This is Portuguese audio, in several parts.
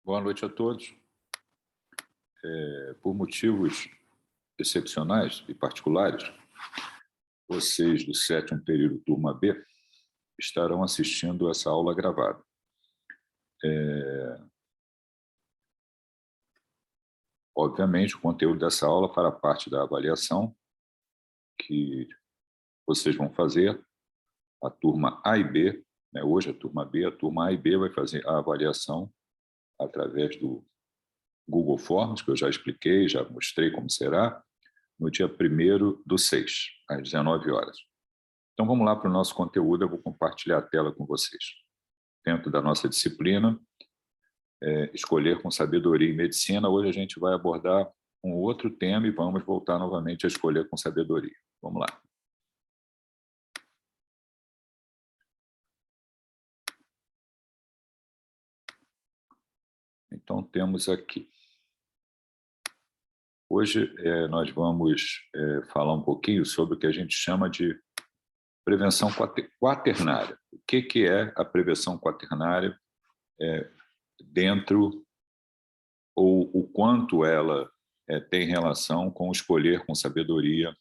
Boa noite a todos. Por motivos excepcionais e particulares, vocês do 7º período, turma B, estarão assistindo essa aula gravada. Obviamente, o conteúdo dessa aula fará parte da avaliação que vocês vão fazer, a turma A e B, né? Hoje a turma B, a turma A e B vai fazer a avaliação através do Google Forms, que eu já expliquei, já mostrei como será, no dia 1º/6, às 19 horas. Então, vamos lá para o nosso conteúdo, eu vou compartilhar a tela com vocês. Dentro da nossa disciplina, Escolher com Sabedoria em Medicina, hoje a gente vai abordar um outro tema e vamos voltar novamente a escolher com sabedoria. Vamos lá. Então, temos aqui. Hoje, nós vamos falar um pouquinho sobre o que a gente chama de prevenção quaternária. O que é a prevenção quaternária dentro, ou o quanto ela tem relação com escolher com sabedoria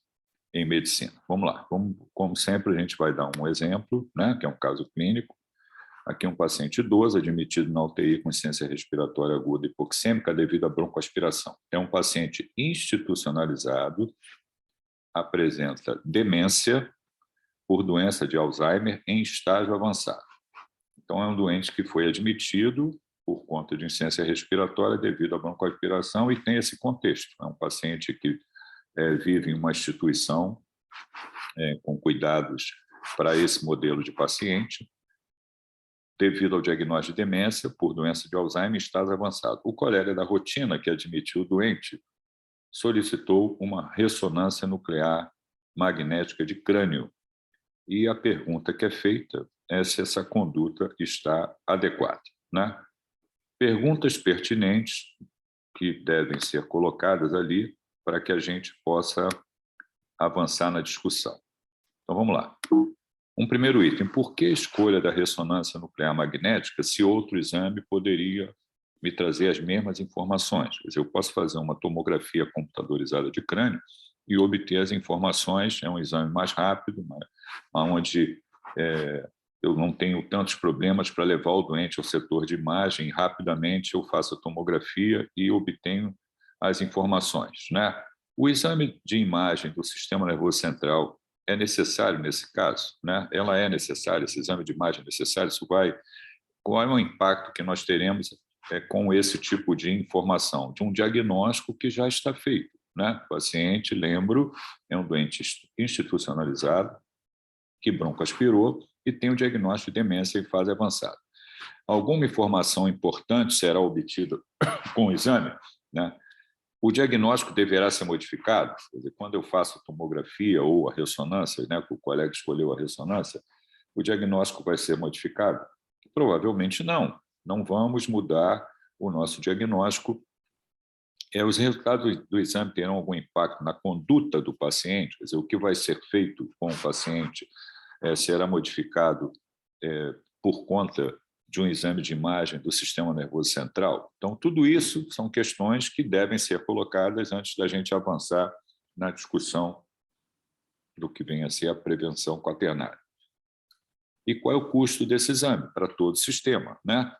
em medicina. Vamos lá. Como sempre, a gente vai dar um exemplo, né, que é um caso clínico. Aqui um paciente idoso admitido na UTI com insuficiência respiratória aguda hipoxêmica devido à broncoaspiração. É um paciente institucionalizado, apresenta demência por doença de Alzheimer em estágio avançado. Então, é um doente que foi admitido por conta de insuficiência respiratória devido à broncoaspiração e tem esse contexto. É um paciente que vive em uma instituição com cuidados para esse modelo de paciente, devido ao diagnóstico de demência por doença de Alzheimer em estágio avançado. O colega da rotina que admitiu o doente solicitou uma ressonância nuclear magnética de crânio. E a pergunta que é feita é se essa conduta está adequada, né? Perguntas pertinentes que devem ser colocadas ali para que a gente possa avançar na discussão. Então, vamos lá. Um primeiro item, por que a escolha da ressonância nuclear magnética se outro exame poderia me trazer as mesmas informações? Quer dizer, eu posso fazer uma tomografia computadorizada de crânio e obter as informações, é um exame mais rápido, onde eu não tenho tantos problemas para levar o doente ao setor de imagem, rapidamente eu faço a tomografia e obtenho as informações, né? O exame de imagem do sistema nervoso central é necessário nesse caso, né? Ela é necessária, esse exame de imagem é necessário, qual é o impacto que nós teremos com esse tipo de informação, de um diagnóstico que já está feito, né? O paciente, lembro, é um doente institucionalizado, que broncoaspirou e tem o diagnóstico de demência em fase avançada. Alguma informação importante será obtida com o exame, né? O diagnóstico deverá ser modificado? Quer dizer, quando eu faço a tomografia ou a ressonância, né, que o colega escolheu a ressonância, o diagnóstico vai ser modificado? Provavelmente não. Não vamos mudar o nosso diagnóstico. Os resultados do exame terão algum impacto na conduta do paciente? Quer dizer, o que vai ser feito com o paciente será modificado por conta de um exame de imagem do sistema nervoso central? Então, tudo isso são questões que devem ser colocadas antes da gente avançar na discussão do que vem a ser a prevenção quaternária. E qual é o custo desse exame para todo o sistema, né?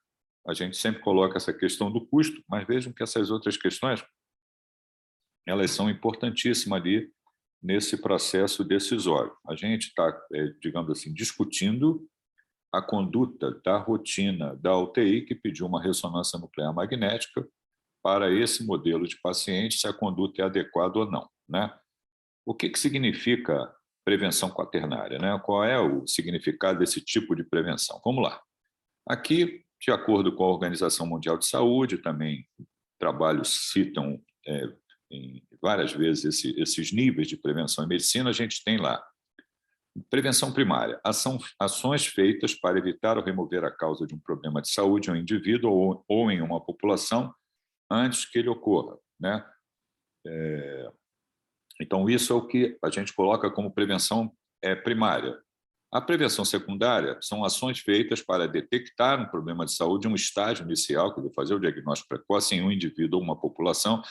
A gente sempre coloca essa questão do custo, mas vejam que essas outras questões, elas são importantíssimas ali nesse processo decisório. A gente está, digamos assim, discutindo a conduta da rotina da UTI, que pediu uma ressonância nuclear magnética para esse modelo de paciente, se a conduta é adequada ou não, né? O que significa prevenção quaternária, né? Qual é o significado desse tipo de prevenção? Vamos lá. Aqui, de acordo com a Organização Mundial de Saúde, também trabalhos citam várias vezes esses níveis de prevenção em medicina, a gente tem lá prevenção primária, ações feitas para evitar ou remover a causa de um problema de saúde em um indivíduo ou em uma população antes que ele ocorra, né? Então, isso é o que a gente coloca como prevenção primária. A prevenção secundária são ações feitas para detectar um problema de saúde em um estágio inicial, quer dizer, fazer o diagnóstico precoce em um indivíduo ou uma população,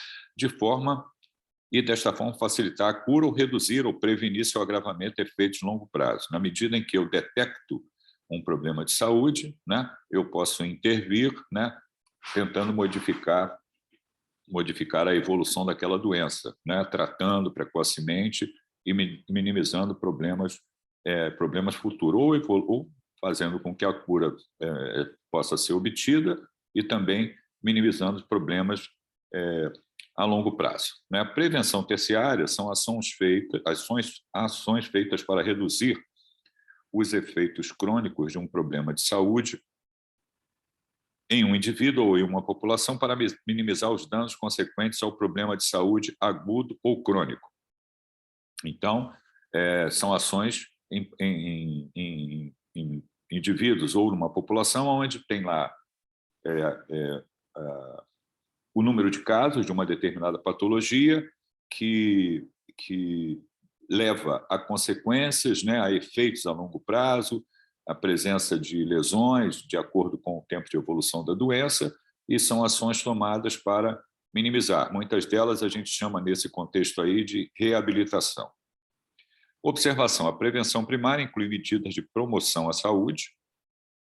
desta forma facilitar a cura ou reduzir ou prevenir seu agravamento e efeitos de longo prazo. Na medida em que eu detecto um problema de saúde, né, eu posso intervir, né, tentando modificar a evolução daquela doença, né, tratando precocemente e minimizando problemas futuros, ou fazendo com que a cura possa ser obtida e também minimizando os problemas a longo prazo. A prevenção terciária são ações feitas para reduzir os efeitos crônicos de um problema de saúde em um indivíduo ou em uma população para minimizar os danos consequentes ao problema de saúde agudo ou crônico. Então, são ações em indivíduos ou numa população onde tem lá o número de casos de uma determinada patologia que leva a consequências, né, a efeitos a longo prazo, a presença de lesões de acordo com o tempo de evolução da doença, e são ações tomadas para minimizar. Muitas delas a gente chama nesse contexto aí de reabilitação. Observação: a prevenção primária inclui medidas de promoção à saúde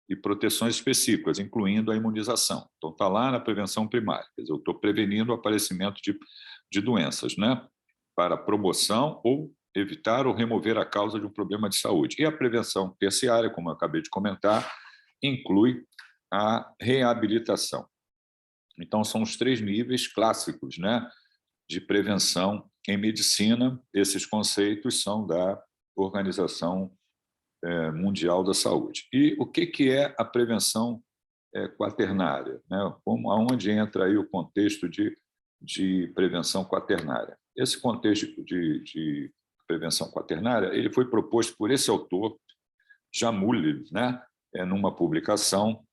e proteções específicas, incluindo a imunização. Então, está lá na prevenção primária, quer dizer, eu estou prevenindo o aparecimento de doenças, né, para promoção ou evitar ou remover a causa de um problema de saúde. E a prevenção terciária, como eu acabei de comentar, inclui a reabilitação. Então, são os 3 níveis clássicos, né, de prevenção em medicina. Esses conceitos são da Organização Mundial da Saúde. E o que é a prevenção quaternária, né? Aonde entra aí o contexto de prevenção quaternária? Esse contexto de prevenção quaternária ele foi proposto por esse autor, Jamule, né? Numa publicação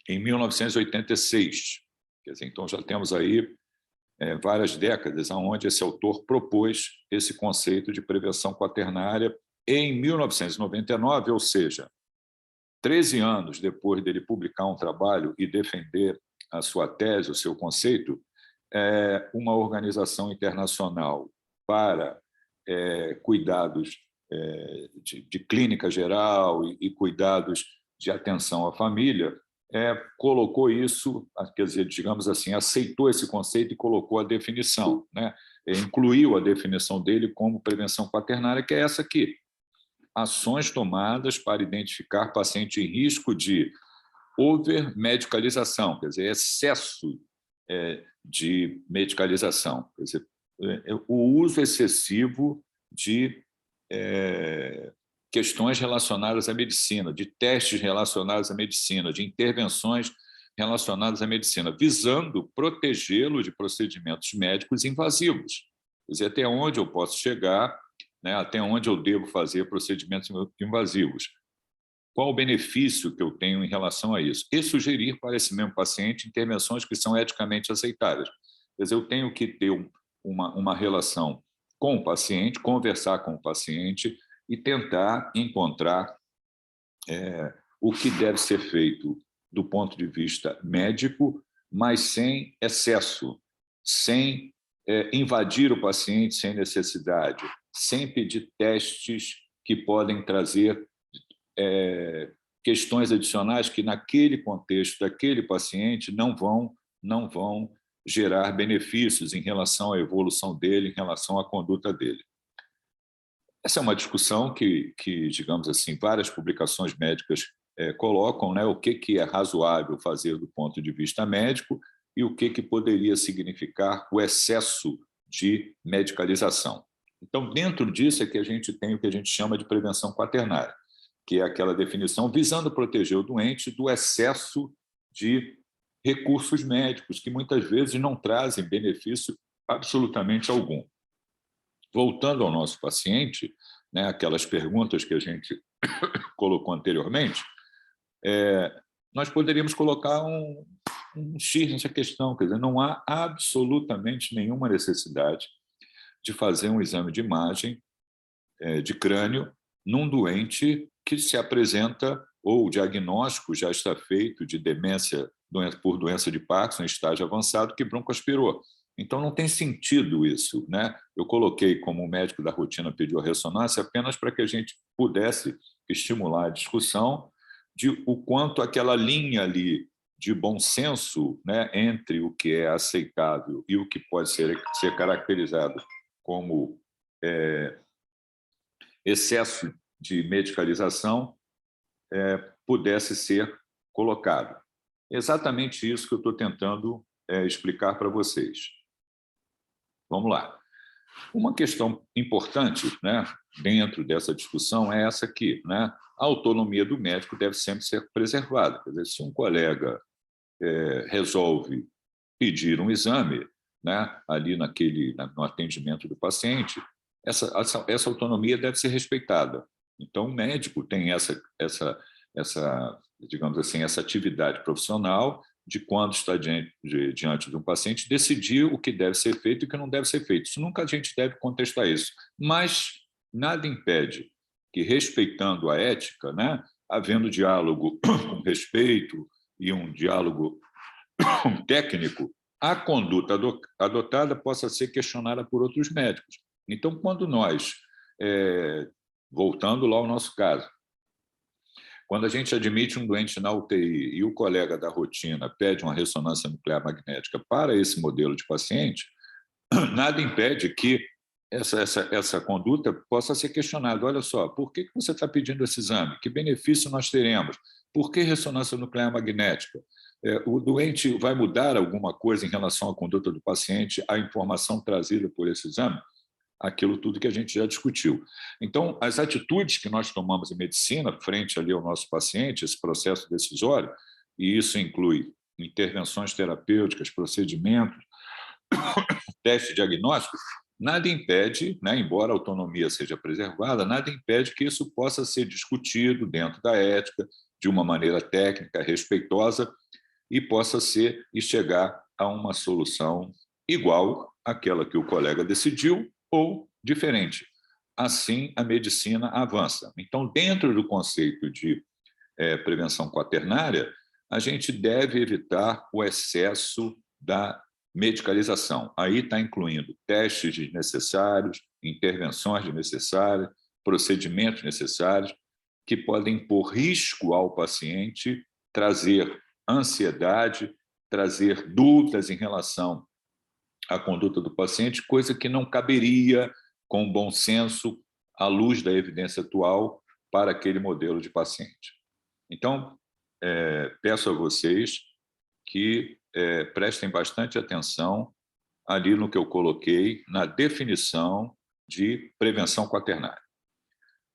em 1986. Quer dizer, então, já temos aí várias décadas onde esse autor propôs esse conceito de prevenção quaternária. Em 1999, ou seja, 13 anos depois dele publicar um trabalho e defender a sua tese, o seu conceito, uma organização internacional para cuidados de clínica geral e cuidados de atenção à família, colocou isso, quer dizer, digamos assim, aceitou esse conceito e colocou a definição, né? Incluiu a definição dele como prevenção quaternária, que é essa aqui: ações tomadas para identificar paciente em risco de overmedicalização, quer dizer, excesso de medicalização, quer dizer, o uso excessivo de questões relacionadas à medicina, de testes relacionados à medicina, de intervenções relacionadas à medicina, visando protegê-lo de procedimentos médicos invasivos. Quer dizer, até onde eu posso chegar, né, até onde eu devo fazer procedimentos invasivos. Qual o benefício que eu tenho em relação a isso? E sugerir para esse mesmo paciente intervenções que são eticamente aceitáveis. Quer dizer, eu tenho que ter uma relação com o paciente, conversar com o paciente e tentar encontrar o que deve ser feito do ponto de vista médico, mas sem excesso, sem invadir o paciente sem necessidade, sem pedir testes que podem trazer questões adicionais que, naquele contexto daquele paciente, não vão gerar benefícios em relação à evolução dele, em relação à conduta dele. Essa é uma discussão que digamos assim, várias publicações médicas colocam, né, o que é razoável fazer do ponto de vista médico e o que poderia significar o excesso de medicalização. Então, dentro disso é que a gente tem o que a gente chama de prevenção quaternária, que é aquela definição visando proteger o doente do excesso de recursos médicos, que muitas vezes não trazem benefício absolutamente algum. Voltando ao nosso paciente, né, aquelas perguntas que a gente colocou anteriormente, nós poderíamos colocar um X nessa questão, quer dizer, não há absolutamente nenhuma necessidade de fazer um exame de imagem de crânio num doente que se apresenta, ou o diagnóstico já está feito de demência por doença de Parkinson em estágio avançado, que broncoaspirou. Então, não tem sentido isso, né? Eu coloquei como o médico da rotina pediu a ressonância apenas para que a gente pudesse estimular a discussão de o quanto aquela linha ali de bom senso, né, entre o que é aceitável e o que pode ser caracterizado como excesso de medicalização pudesse ser colocado. Exatamente isso que eu estou tentando explicar para vocês. Vamos lá. Uma questão importante, né, dentro dessa discussão é essa aqui, né? A autonomia do médico deve sempre ser preservada. Quer dizer, se um colega resolve pedir um exame, né, ali no atendimento do paciente, essa autonomia deve ser respeitada. Então, o médico tem digamos assim, essa atividade profissional de quando está diante de um paciente, decidir o que deve ser feito e o que não deve ser feito. Isso nunca a gente deve contestar isso. Mas nada impede que, respeitando a ética, né, havendo diálogo com respeito e um diálogo técnico, a conduta adotada possa ser questionada por outros médicos. Então, quando nós, voltando lá ao nosso caso, quando a gente admite um doente na UTI e o colega da rotina pede uma ressonância nuclear magnética para esse modelo de paciente, nada impede que essa conduta possa ser questionada. Olha só, por que você está pedindo esse exame? Que benefício nós teremos? Por que ressonância nuclear magnética? O doente vai mudar alguma coisa em relação à conduta do paciente, a informação trazida por esse exame? Aquilo tudo que a gente já discutiu. Então, as atitudes que nós tomamos em medicina, frente ali ao nosso paciente, esse processo decisório, e isso inclui intervenções terapêuticas, procedimentos, testes diagnósticos, nada impede, né, embora a autonomia seja preservada, nada impede que isso possa ser discutido dentro da ética, de uma maneira técnica, respeitosa, e possa ser e chegar a uma solução igual àquela que o colega decidiu ou diferente. Assim, a medicina avança. Então, dentro do conceito de prevenção quaternária, a gente deve evitar o excesso da medicalização. Aí está incluindo testes desnecessários, intervenções desnecessárias, procedimentos necessários, que podem pôr risco ao paciente, trazer ansiedade, trazer dúvidas em relação à conduta do paciente, coisa que não caberia, com bom senso, à luz da evidência atual, para aquele modelo de paciente. Então, peço a vocês que prestem bastante atenção ali no que eu coloquei na definição de prevenção quaternária.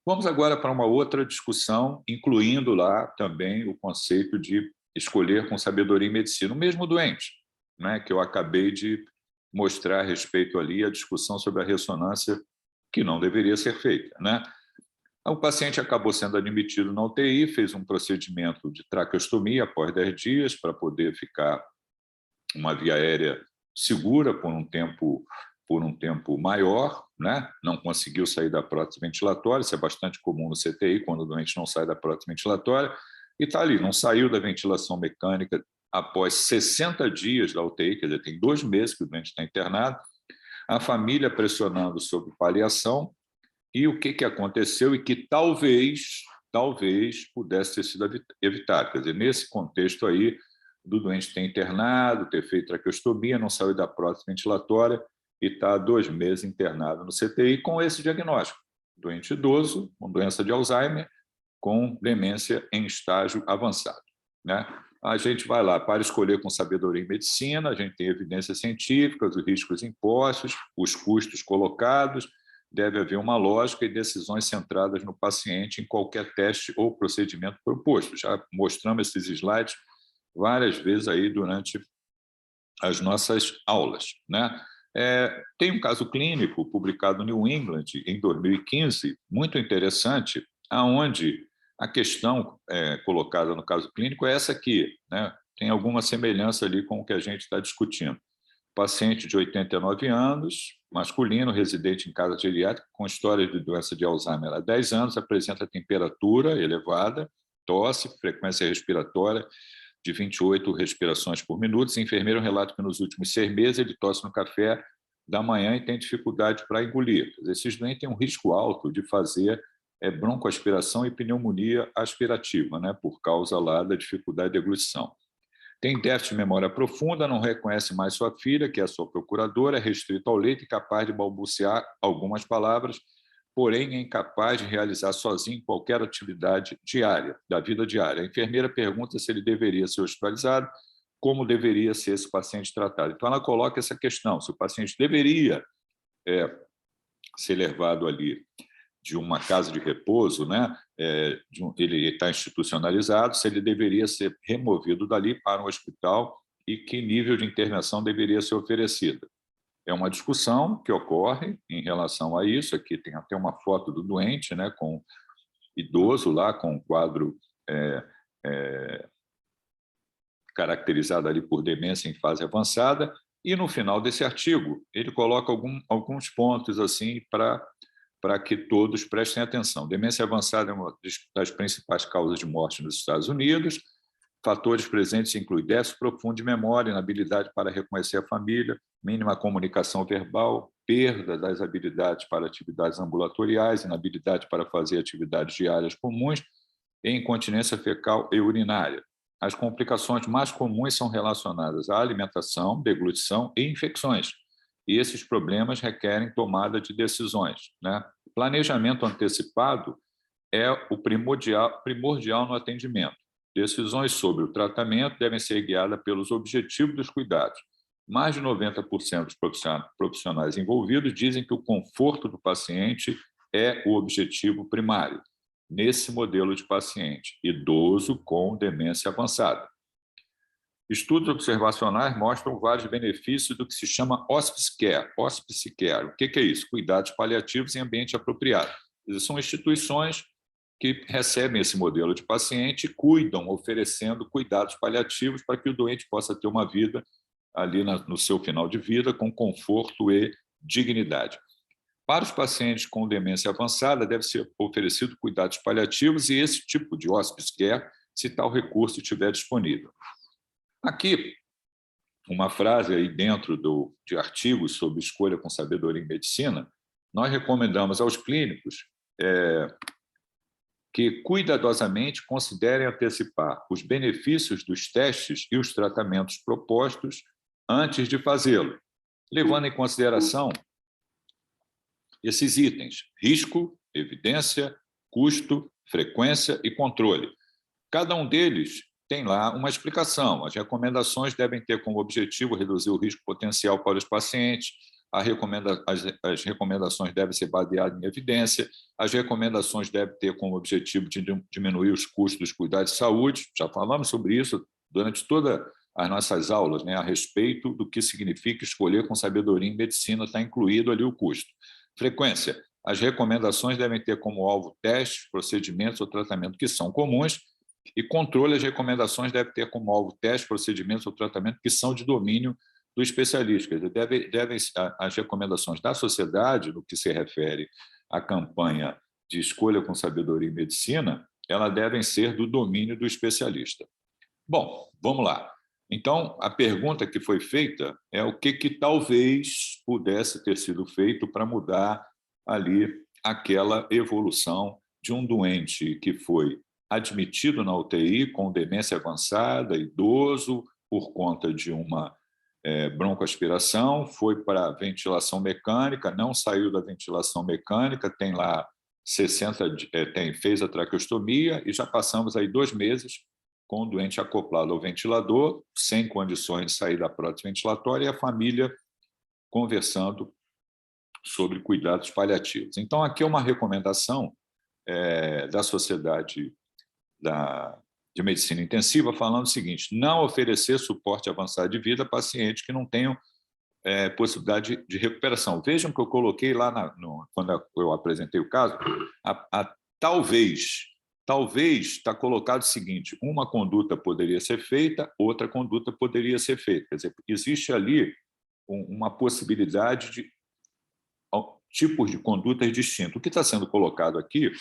Vamos agora para uma outra discussão, incluindo lá também o conceito de escolher com sabedoria em medicina, o mesmo doente, né, que eu acabei de mostrar a respeito ali, a discussão sobre a ressonância que não deveria ser feita, né? O paciente acabou sendo admitido na UTI, fez um procedimento de traqueostomia após 10 dias para poder ficar uma via aérea segura por um tempo maior, né? Não conseguiu sair da prótese ventilatória, isso é bastante comum no CTI, quando o doente não sai da prótese ventilatória, e está ali, não saiu da ventilação mecânica após 60 dias da UTI, quer dizer, tem 2 meses que o doente está internado, a família pressionando sobre paliação, e o que aconteceu e que talvez pudesse ter sido evitado. Quer dizer, nesse contexto aí, do doente ter internado, ter feito traqueostomia, não saiu da prótese ventilatória e está há 2 meses internado no CTI com esse diagnóstico. Doente idoso, com doença de Alzheimer, com demência em estágio avançado, né? A gente vai lá para escolher com sabedoria em medicina, a gente tem evidências científicas, os riscos impostos, os custos colocados, deve haver uma lógica e decisões centradas no paciente em qualquer teste ou procedimento proposto. Já mostramos esses slides várias vezes aí durante as nossas aulas, né? Tem um caso clínico publicado no New England em 2015, muito interessante, aonde a questão colocada no caso clínico é essa aqui, né? Tem alguma semelhança ali com o que a gente está discutindo. paciente de 89 anos, masculino, residente em casa geriátrica, com história de doença de Alzheimer há 10 anos, apresenta temperatura elevada, tosse, frequência respiratória de 28 respirações por minuto. O enfermeiro relata que nos últimos 6 meses ele tosse no café da manhã e tem dificuldade para engolir. Esses doentes têm um risco alto de fazer broncoaspiração e pneumonia aspirativa, né, por causa lá da dificuldade de deglutição. Tem déficit de memória profunda, não reconhece mais sua filha, que é a sua procuradora, é restrito ao leito e capaz de balbuciar algumas palavras, porém é incapaz de realizar sozinho qualquer atividade diária, da vida diária. A enfermeira pergunta se ele deveria ser hospitalizado, como deveria ser esse paciente tratado. Então, ela coloca essa questão, se o paciente deveria ser levado ali de uma casa de repouso, né? Ele está institucionalizado, se ele deveria ser removido dali para um hospital e que nível de intervenção deveria ser oferecida. É uma discussão que ocorre em relação a isso. Aqui tem até uma foto do doente, né, com idoso lá, com um quadro caracterizado ali por demência em fase avançada, e no final desse artigo ele coloca alguns pontos assim para que todos prestem atenção. Demência avançada é uma das principais causas de morte nos Estados Unidos. Fatores presentes incluem déficit profundo de memória, inabilidade para reconhecer a família, mínima comunicação verbal, perda das habilidades para atividades ambulatoriais, inabilidade para fazer atividades diárias comuns e incontinência fecal e urinária. As complicações mais comuns são relacionadas à alimentação, deglutição e infecções. E esses problemas requerem tomada de decisões, né? Planejamento antecipado é o primordial no atendimento. Decisões sobre o tratamento devem ser guiadas pelos objetivos dos cuidados. Mais de 90% dos profissionais envolvidos dizem que o conforto do paciente é o objetivo primário nesse modelo de paciente, idoso com demência avançada. Estudos observacionais mostram vários benefícios do que se chama hospice care. Hospice care, o que é isso? Cuidados paliativos em ambiente apropriado. São instituições que recebem esse modelo de paciente e cuidam, oferecendo cuidados paliativos para que o doente possa ter uma vida ali no seu final de vida com conforto e dignidade. Para os pacientes com demência avançada, deve ser oferecido cuidados paliativos e esse tipo de hospice care, se tal recurso estiver disponível. Aqui, uma frase aí dentro de artigos sobre escolha com sabedoria em medicina, nós recomendamos aos clínicos que cuidadosamente considerem antecipar os benefícios dos testes e os tratamentos propostos antes de fazê-lo, levando em consideração esses itens: risco, evidência, custo, frequência e controle. Cada um deles tem lá uma explicação. As recomendações devem ter como objetivo reduzir o risco potencial para os pacientes, as recomendações devem ser baseadas em evidência, as recomendações devem ter como objetivo de diminuir os custos dos cuidados de saúde. Já falamos sobre isso durante todas as nossas aulas, né, a respeito do que significa escolher com sabedoria em medicina, está incluído ali o custo. Frequência. As recomendações devem ter como alvo testes, procedimentos ou tratamento que são comuns, e controle. As recomendações devem ter como alvo testes, procedimentos ou tratamento que são de domínio do especialista. As recomendações da sociedade, no que se refere à campanha de escolha com sabedoria em medicina, elas devem ser do domínio do especialista. Bom, vamos lá. Então, a pergunta que foi feita é o que talvez pudesse ter sido feito para mudar ali aquela evolução de um doente que foi admitido na UTI com demência avançada, idoso, por conta de uma broncoaspiração, foi para a ventilação mecânica, não saiu da ventilação mecânica, tem lá 60, fez a traqueostomia e já passamos aí 2 meses com o doente acoplado ao ventilador, sem condições de sair da prótese ventilatória, e a família conversando sobre cuidados paliativos. Então, aqui é uma recomendação da Sociedade de Medicina Intensiva, falando o seguinte: não oferecer suporte avançado de vida a pacientes que não tenham possibilidade de recuperação. Vejam que eu coloquei lá, quando eu apresentei o caso, talvez está colocado o seguinte: uma conduta poderia ser feita, outra conduta poderia ser feita. Quer dizer, existe ali uma possibilidade de tipos de condutas distintos. O que está sendo colocado aqui,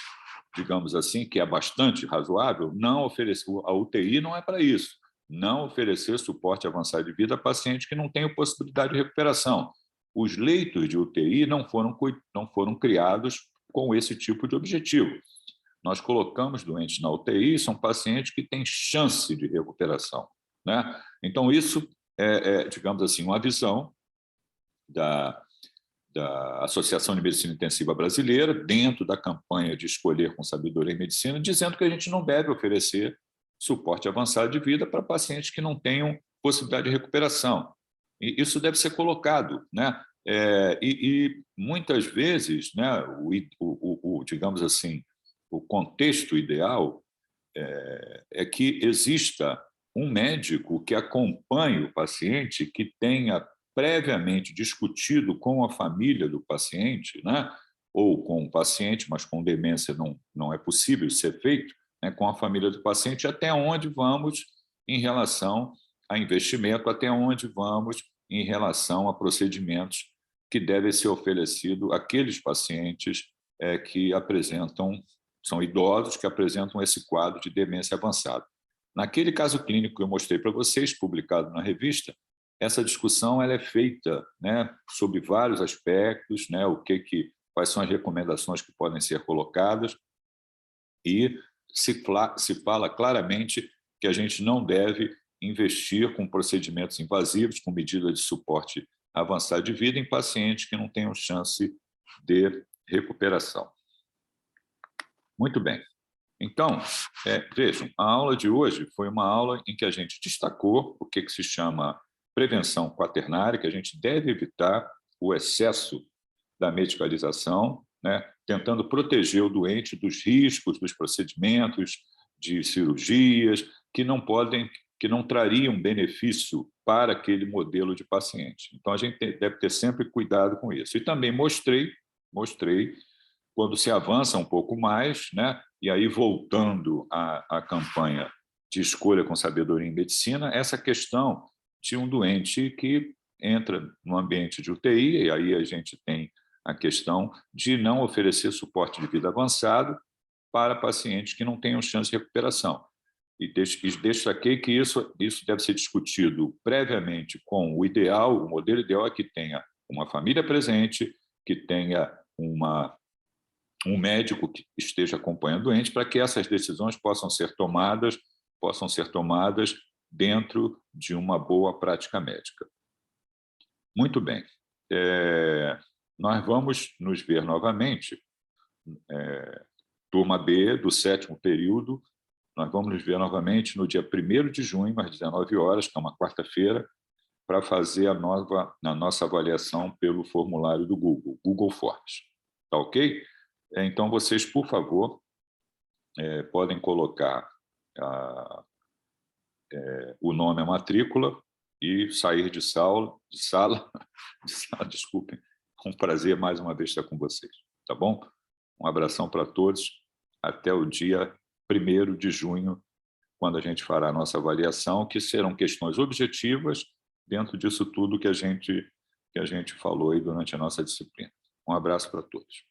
digamos assim, que é bastante razoável, não oferecer, a UTI não é para isso, não oferecer suporte avançado de vida a pacientes que não tenham possibilidade de recuperação. Os leitos de UTI não foram criados com esse tipo de objetivo. Nós colocamos doentes na UTI, são pacientes que têm chance de recuperação, né? Então, isso digamos assim, uma visão da Associação de Medicina Intensiva Brasileira, dentro da campanha de Escolher com Sabedoria em Medicina, dizendo que a gente não deve oferecer suporte avançado de vida para pacientes que não tenham possibilidade de recuperação. E isso deve ser colocado, né? E muitas vezes, né, digamos assim, o contexto ideal é que exista um médico que acompanhe o paciente, que tenha previamente discutido com a família do paciente, né, ou com o paciente, mas com demência não é possível ser feito, né, com a família do paciente, até onde vamos em relação a investimento, até onde vamos em relação a procedimentos que devem ser oferecidos àqueles pacientes que são idosos que apresentam esse quadro de demência avançada. Naquele caso clínico que eu mostrei para vocês, publicado na revista, essa discussão ela é feita, né, sobre vários aspectos, né, quais são as recomendações que podem ser colocadas, e se fala claramente que a gente não deve investir com procedimentos invasivos, com medidas de suporte avançado de vida em pacientes que não tenham chance de recuperação. Muito bem. Então, vejam, a aula de hoje foi uma aula em que a gente destacou o que se chama prevenção quaternária, que a gente deve evitar o excesso da medicalização, né, tentando proteger o doente dos riscos, dos procedimentos, de cirurgias, que não trariam benefício para aquele modelo de paciente. Então, a gente deve ter sempre cuidado com isso. E também mostrei quando se avança um pouco mais, né? E aí voltando à campanha de Escolha com Sabedoria em Medicina, essa questão de um doente que entra no ambiente de UTI, e aí a gente tem a questão de não oferecer suporte de vida avançado para pacientes que não tenham chance de recuperação. E destaquei que isso deve ser discutido previamente com o ideal, o modelo ideal é que tenha uma família presente, que tenha um médico que esteja acompanhando o doente, para que essas decisões possam ser tomadas dentro de uma boa prática médica. Muito bem. Nós vamos nos ver novamente, turma B, do 7º período, nós vamos nos ver novamente no dia 1º de junho, às 19 horas, que é uma quarta-feira, para fazer a nossa avaliação pelo formulário do Google Forms. Tá ok? Então, vocês, por favor, podem colocar o nome, a matrícula, e sair de sala, desculpem. Um prazer, mais uma vez, estar com vocês. Tá bom? Um abração para todos. Até o dia 1º de junho, quando a gente fará a nossa avaliação, que serão questões objetivas dentro disso tudo que a gente falou aí durante a nossa disciplina. Um abraço para todos.